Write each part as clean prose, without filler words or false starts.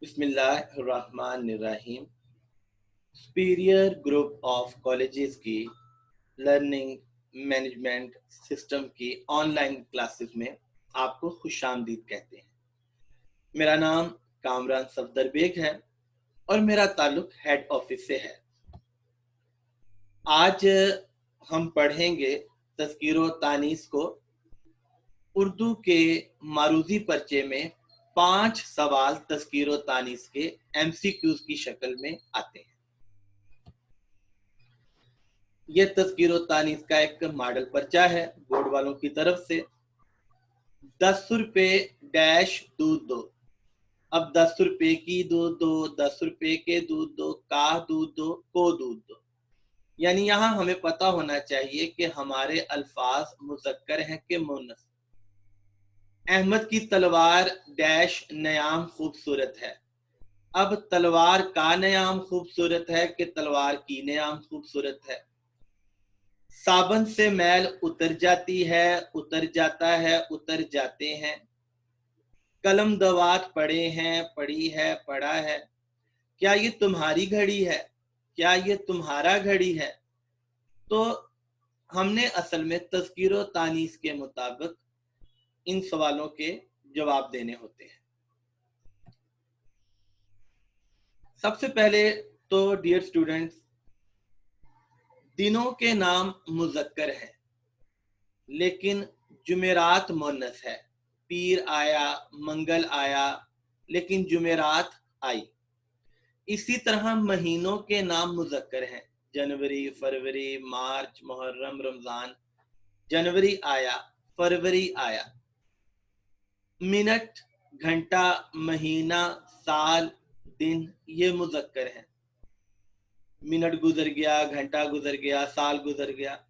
बिस्मिल्लाहिर्रहमानिर्रहीम। Superior group of colleges की learning management system की ऑनलाइन क्लासेस में आपको खुशामदीद कहते हैं। मेरा नाम कामरान सफदर बेग है और मेरा ताल्लुक हेड ऑफिस से है। आज हम पढ़ेंगे तज़किरो तानीस को। उर्दू के मारूजी पर्चे में 5 सवाल तज़किरो तानीस के MCQs की शक्ल में आते हैं। यह तज़किरो तानीस का एक मॉडल पर्चा है बोर्ड वालों की तरफ से। 10 रुपये डैश दूध दो। अब 10 रुपये की दूध दो, 10 रुपये के दूध दो, का दूध दो, को दूध दो। यानी यहाँ हमें पता होना चाहिए कि हमारे अल्फाज मुज़क्कर हैं कि मुन्नस। अहमद की तलवार डैश नयाम खूबसूरत है। अब तलवार का नयाम खूबसूरत है कि तलवार की नयाम खूबसूरत है। साबन से मैल उतर जाती है, उतर जाता है, उतर जाते हैं। कलम दवात पड़े हैं, पड़ी है, पड़ा है। क्या ये तुम्हारी घड़ी है? क्या ये तुम्हारा घड़ी है? तो हमने असल में तज़किरो तानीस के मुताबिक इन सवालों के जवाब देने होते हैं। सबसे पहले तो डियर स्टूडेंट्स, दिनों के नाम मुज़क्कर हैं लेकिन जुमेरात मुन्नस है। पीर आया, मंगल आया, लेकिन जुमेरात आई। इसी तरह महीनों के नाम मुज़क्कर हैं। जनवरी, फरवरी, मार्च, मुहर्रम, रमज़ान। जनवरी आया, फरवरी आया। मिनट, घंटा, महीना, साल, दिन ये मुज़क्कर हैं। मिनट गुजर गया, घंटा गुजर गया, साल गुजर गया।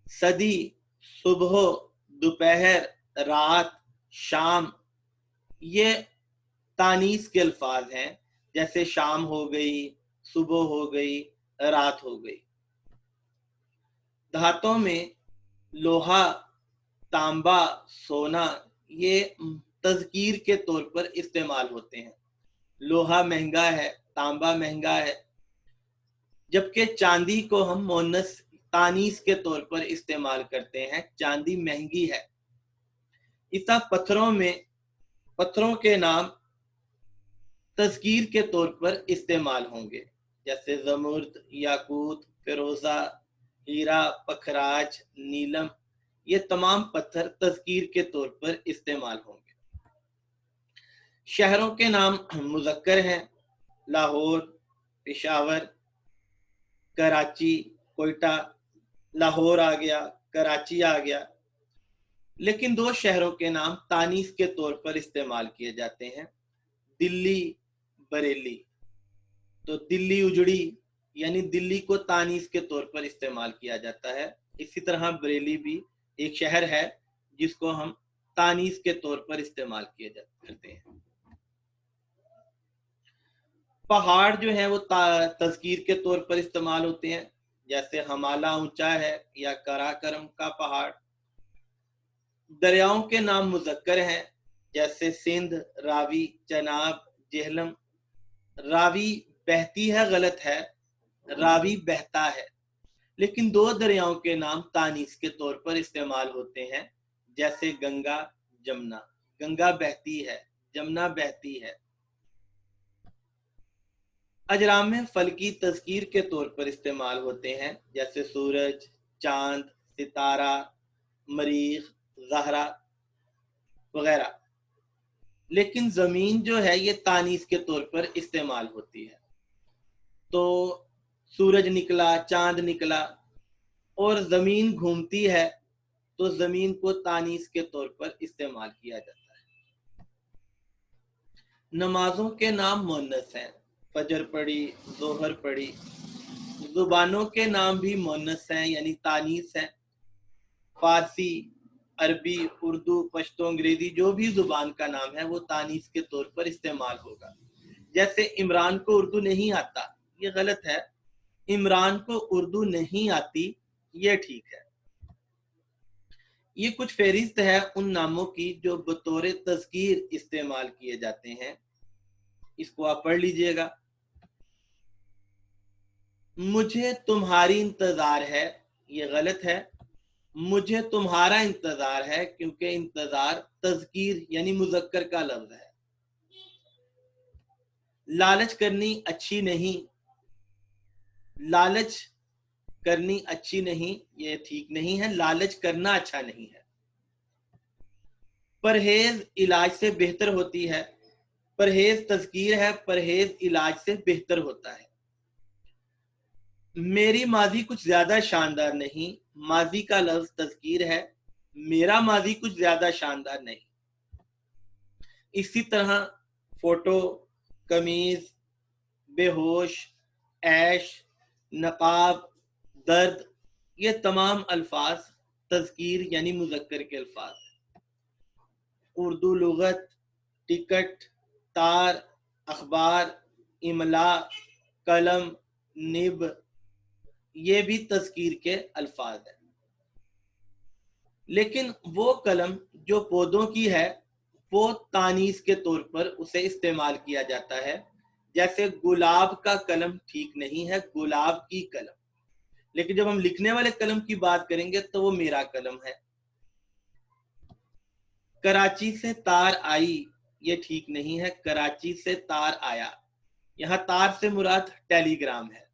सदी, सुबह, दोपहर, रात, शाम ये तानीस के अल्फाज हैं। जैसे शाम हो गई, सुबह हो गई, रात हो गई। धातों में लोहा, तांबा, सोना ये तज़कीर के तौर पर इस्तेमाल होते हैं। लोहा महंगा है, तांबा महंगा है। जबकि चांदी को हम मुन्नस तानीस के तौर पर इस्तेमाल करते हैं। चांदी महंगी है। इतना पत्थरों के नाम तज़कीर के तौर पर इस्तेमाल होंगे। जैसे ज़मुर्द, याकूत, फिरोज़ा, हीरा, पखराज, नीलम ये तमाम पत्थर तज़कीर के तौर पर इस्तेमाल होंगे। शहरों के नाम मुज़क्कर हैं। लाहौर, पेशावर, कराची, कोयटा। लाहौर आ गया, कराची आ गया। लेकिन 2 शहरों के नाम तानीस के तौर पर इस्तेमाल किए जाते हैं। दिल्ली, बरेली। तो दिल्ली उजड़ी यानी दिल्ली को तानीस के तौर पर इस्तेमाल किया जाता है। इसी तरह बरेली भी एक शहर है जिसको हम तानीस के तौर पर इस्तेमाल करते हैं। पहाड़ जो है वो तज़कीर के तौर पर इस्तेमाल होते हैं। जैसे हमाला ऊंचा है या कराकरम का पहाड़। दरियाओं के नाम मुज़क्कर हैं। जैसे सिंध, रावी, चनाब, जेहलम। रावी बहती है गलत है, रावी बहता है। लेकिन 2 दरियाओं के नाम तानीस के तौर पर इस्तेमाल होते हैं। जैसे गंगा, जमुना। गंगा बहती है, जमुना बहती है। अजराम फलकी तज़कीर के तौर पर इस्तेमाल होते हैं। जैसे सूरज, चांद, सितारा, मरीख, ज़हरा वगैरह। लेकिन ज़मीन जो है ये तानीस के तौर पर इस्तेमाल होती है। तो सूरज निकला, चांद निकला और ज़मीन घूमती है तो ज़मीन को तानीस के तौर पर इस्तेमाल किया जाता है। नमाजों के नाम मुन्नस हैं। फजर पढ़ी, जोहर पढ़ी। जुबानों के नाम भी मुन्नस हैं यानी तानीस हैं। फारसी, अरबी, उर्दू, पश्तो, अंग्रेजी जो भी जुबान का नाम है वो तानीस के तौर पर इस्तेमाल होगा। जैसे इमरान को उर्दू नहीं आता, ये गलत है। इमरान को उर्दू नहीं आती, ये ठीक है। ये कुछ फहरिस्त है उन नामों की जो बतौर तज़कीर इस्तेमाल किए जाते हैं। इसको आप पढ़ लीजिएगा। मुझे तुम्हारी इंतजार है, ये गलत है। मुझे तुम्हारा इंतजार है, क्योंकि इंतजार तज़कीर यानी मुज़क्कर का लफ्ज है। लालच करनी अच्छी नहीं, लालच करनी अच्छी नहीं, ये ठीक नहीं है। लालच करना अच्छा नहीं है। परहेज इलाज से बेहतर होती है, परहेज तज़कीर है, परहेज इलाज से बेहतर होता है। मेरी माजी कुछ ज्यादा शानदार नहीं, माजी का लफ्ज तज़कीर है, मेरा माजी कुछ ज्यादा शानदार नहीं। इसी तरह फोटो, कमीज, बेहोश, ऐश, नकाब, दर्द, ये तमाम अल्फाज तज़कीर यानी मुज़क्कर के अल्फाज। उर्दू लुगत, टिकट, तार, अखबार, इमला, कलम, निब, ये भी तज़कीर के अल्फाज है। लेकिन वो कलम जो पौधों की है वो तानीस के तौर पर उसे इस्तेमाल किया जाता है। जैसे गुलाब का कलम ठीक नहीं है, गुलाब की कलम। लेकिन जब हम लिखने वाले कलम की बात करेंगे तो वो मेरा कलम है। कराची से तार आई, ये ठीक नहीं है, कराची से तार आया। यहाँ तार से मुराद टेलीग्राम है।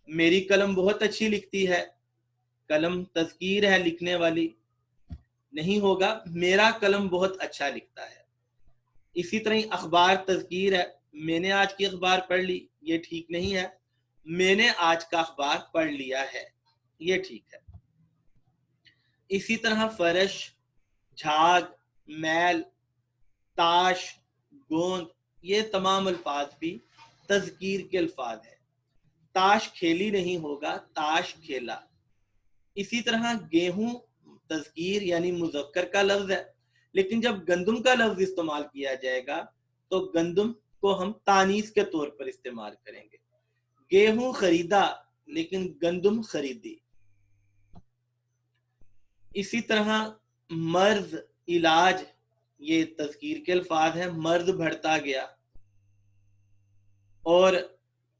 मेरी कलम बहुत अच्छी लिखती है, कलम तज़कीर है लिखने वाली, नहीं होगा। मेरा कलम बहुत अच्छा लिखता है। इसी तरह अखबार तज़कीर है, मैंने आज की अखबार पढ़ ली, ये ठीक नहीं है। मैंने आज का अखबार पढ़ लिया है, ये ठीक है। इसी तरह फर्श, झाग, मैल, ताश, गोंद, ये तमाम अल्फाज भी तज़कीर के अल्फाज हैं। ताश खेली नहीं होगा, ताश खेला। इसी तरह गेहूं तज़कीर यानी मुज़क्कर का लफ्ज है, लेकिन जब गंदुम का लफ्ज इस्तेमाल किया जाएगा तो गंदुम को हम तानीस के तौर पर इस्तेमाल करेंगे। गेहूं खरीदा, लेकिन गंदुम खरीदी। इसी तरह मर्ज, इलाज, ये तज़कीर के अल्फाज हैं। मर्ज बढ़ता गया। और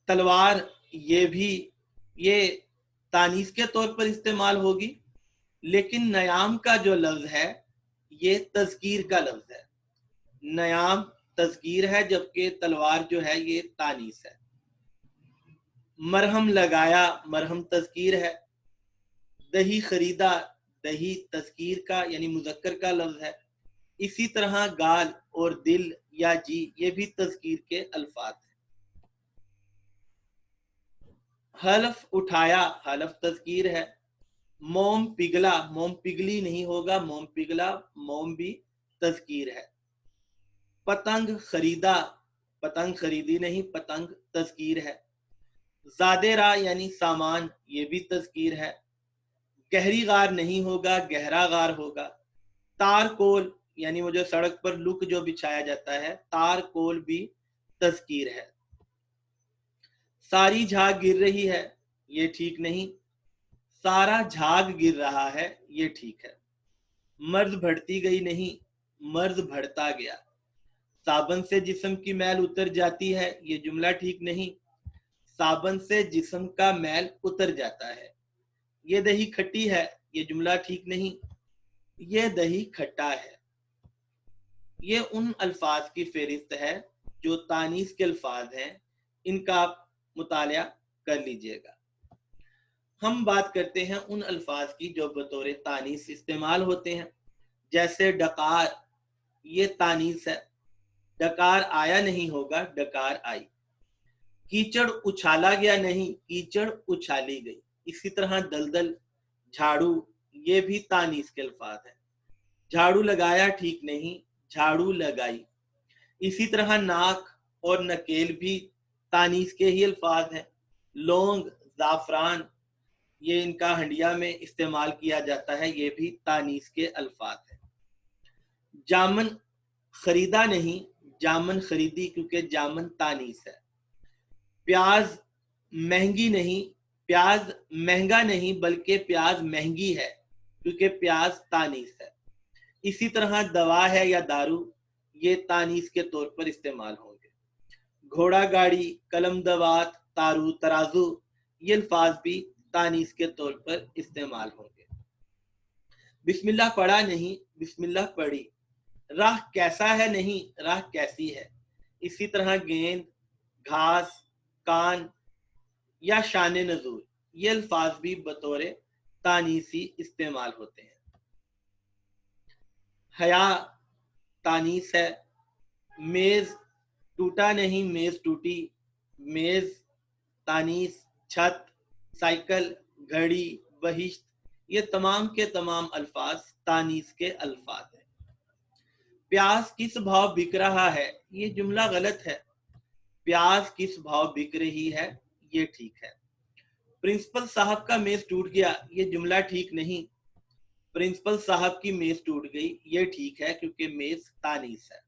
तलवार, ये भी ये तानीस के तौर पर इस्तेमाल होगी, लेकिन नयाम का जो लफ्ज है ये तज़कीर का लफ्ज है। नयाम तज़कीर है, जबकि तलवार जो है ये तानीस है। मरहम लगाया, मरहम तज़कीर है। दही खरीदा, दही तज़कीर का यानी मुज़क्कर का लफ्ज है। इसी तरह गाल और दिल या जी, ये भी तज़कीर के अल्फाज हैं। हलफ उठाया, हलफ तज़कीर है। मोम पिघला, मोम पिघली नहीं होगा, मोम पिघला, मोम भी तज़कीर है। पतंग खरीदा, पतंग खरीदी नहीं, पतंग तज़कीर है। ज़ादेरा यानी सामान, ये भी तज़कीर है। गहरी गार नहीं होगा, गहरा गार होगा। तारकोल यानी वो जो सड़क पर लुक जो बिछाया जाता है, तारकोल भी तज़कीर है। सारी झाग गिर रही है, ये ठीक नहीं। सारा झाग गिर रहा है, ये ठीक है। मर्द बढ़ती गई नहीं, मर्द बढ़ता गया। साबन से जिस्म की मैल उतर जाती है, ये जुमला ठीक नहीं। साबन से जिस्म का मैल उतर जाता है। ये दही खट्टी है, ये जुमला ठीक नहीं। ये दही खट्टा है। ये उन अल्फाज की फेरिस्त है जो तानीस के अल्फाज हैं, इनका आप मुतालिया कर लीजिएगा। हम बात करते हैं उन अल्फाज की जो बतौर तानीस इस्तेमाल होते हैं। जैसे डकार, ये तानीस है। डकार आया नहीं होगा, डकार आई। कीचड़ उछाला गया नहीं, कीचड़ उछाली गई। इसी तरह दलदल, झाड़ू, ये भी तानीस के अल्फाज हैं। झाड़ू लगाया ठीक नहीं, झाड़ू लगाई। इसी तरह नाक और नकेल भी तानीस के ही अल्फाज हैं। लौंग, जाफरान, ये इनका हंडिया में इस्तेमाल किया जाता है, ये भी तानीस के अल्फाज हैं। जामन खरीदा नहीं, जामन खरीदी, क्योंकि जामन तानीस है। प्याज महंगी नहीं, प्याज महंगा नहीं, बल्कि प्याज महंगी है, क्योंकि प्याज तानीस है। इसी तरह दवा है या दारू, ये तानीस के तौर पर इस्तेमाल होंगे। घोड़ा गाड़ी, कलम दवात, तारू तराजू, ये अल्फाज भी तानीस के तौर पर इस्तेमाल होंगे। बिस्मिल्लाह पढ़ा नहीं, बिस्मिल्लाह पढ़ी। राह कैसा है नहीं, राह कैसी है। इसी तरह गेंद, घास, कान या शान नजूर, ये अल्फाज भी बतौर तानीसी इस्तेमाल होते हैं। हया तानीस है। मेज टूटा नहीं, मेज टूटी। मेज तानीस। छत, साइकिल, घड़ी, बहिश्त, ये तमाम के तमाम अल्फाज तानीस के अल्फाज हैं। प्याज किस भाव बिक रहा है, ये जुमला गलत है। प्याज किस भाव बिक रही है, ये ठीक है। प्रिंसिपल साहब का मेज टूट गया, ये जुमला ठीक नहीं। प्रिंसिपल साहब की मेज टूट गई, ये ठीक है क्योंकि मेज तानीस है।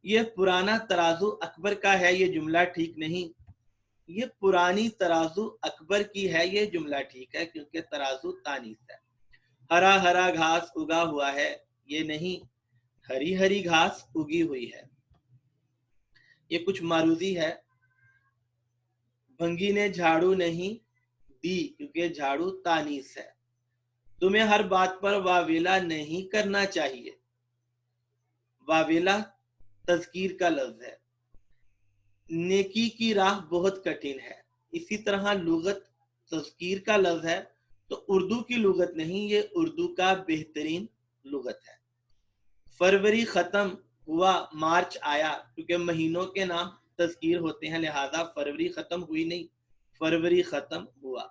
ये पुराना तराजू अकबर का है, ये जुमला ठीक नहीं। ये पुरानी तराजू अकबर की है, ये जुमला ठीक है क्योंकि तराजू तानीस है। हरा हरा घास उगा हुआ है, ये नहीं, हरी हरी घास उगी हुई है। ये कुछ मारूजी है। भंगी ने झाड़ू नहीं दी क्योंकि झाड़ू तानीस है। तुम्हें हर बात पर वावेला नहीं करना चाहिए। वावेला तज़कीर का लफ्ज है। नेकी की राह बहुत कठिन है। इसी तरह लुगत तज़कीर का लफ्ज है तो उर्दू की लुगत नहीं, ये उर्दू का बेहतरीन लुगत है। फरवरी खत्म हुआ, मार्च आया, क्योंकि महीनों के नाम तज़कीर होते हैं, लिहाजा फरवरी खत्म हुई नहीं, फरवरी खत्म हुआ।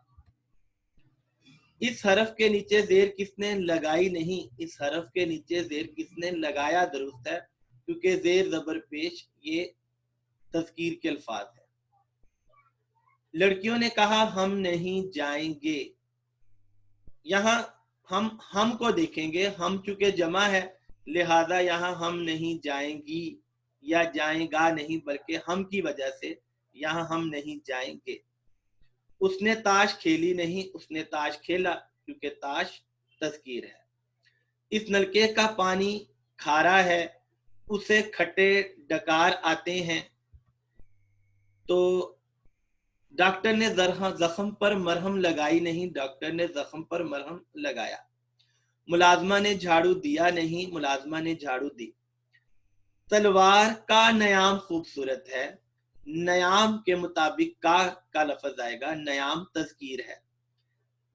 इस हरफ के नीचे जेर किसने लगाई नहीं, इस हरफ के नीचे जेर किसने लगाया दुरुस्त है क्योंकि जेर जबर पेश ये तज़कीर के अल्फाज है। लड़कियों ने कहा हम नहीं जाएंगे, यहाँ हम को देखेंगे, हम चूंकि जमा है लिहाजा यहाँ हम नहीं जाएंगी या जाएगा नहीं, बल्कि हम की वजह से यहाँ हम नहीं जाएंगे। उसने ताश खेली नहीं, उसने ताश खेला क्योंकि ताश तज़कीर है। इस नलके का पानी खारा है, उसे खट्टे डकार आते हैं। तो डॉक्टर ने जख्म पर मरहम लगाई नहीं, डॉक्टर ने जख्म पर मरहम लगाया। मुलाजमा ने झाड़ू दिया नहीं, मुलाजमा ने झाड़ू दी। तलवार का नयाम खूबसूरत है, नयाम के मुताबिक का लफ्ज आएगा, नयाम तज़कीर है।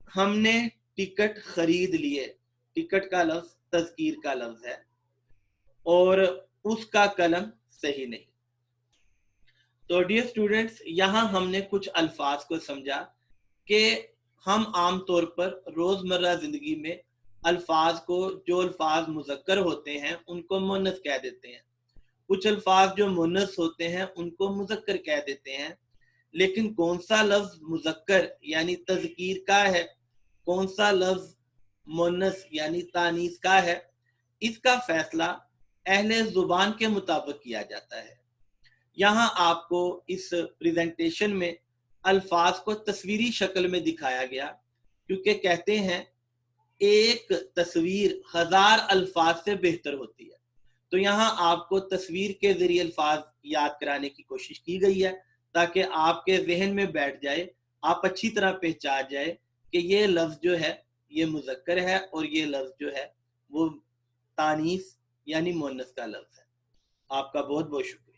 हमने टिकट खरीद लिए, टिकट का लफ्ज तज़कीर का लफ्ज है और उसका कलम सही नहीं। तो डियर स्टूडेंट्स, यहाँ हमने कुछ अल्फाज को समझा कि हम आम तौर पर रोजमर्रा जिंदगी में अल्फाज को, जो अल्फाज मुज़क्कर होते हैं उनको मुन्नस कह देते हैं, कुछ अल्फाज जो मुन्नस होते हैं उनको मुज़क्कर कह देते हैं। लेकिन कौन सा लफ्ज मुज़क्कर यानी तज़कीर का है, कौन सा लफ्ज मुन्नस यानी तानीस का है, इसका फैसला अहले जुबान के मुताबिक किया जाता है। यहाँ आपको इस प्रेजेंटेशन में अल्फाज को तस्वीरी शक्ल में दिखाया गया, क्योंकि कहते हैं एक तस्वीर 1000 अल्फाज से बेहतर होती है। तो यहाँ आपको तस्वीर के जरिए अल्फाज याद कराने की कोशिश की गई है ताकि आपके जहन में बैठ जाए, आप अच्छी तरह पहचान जाए कि ये लफ्ज जो है ये मुज़क्कर है और ये लफ्ज जो है वो तानीस यानी मुन्नस का लफ्ज है। आपका बहुत बहुत शुक्रिया।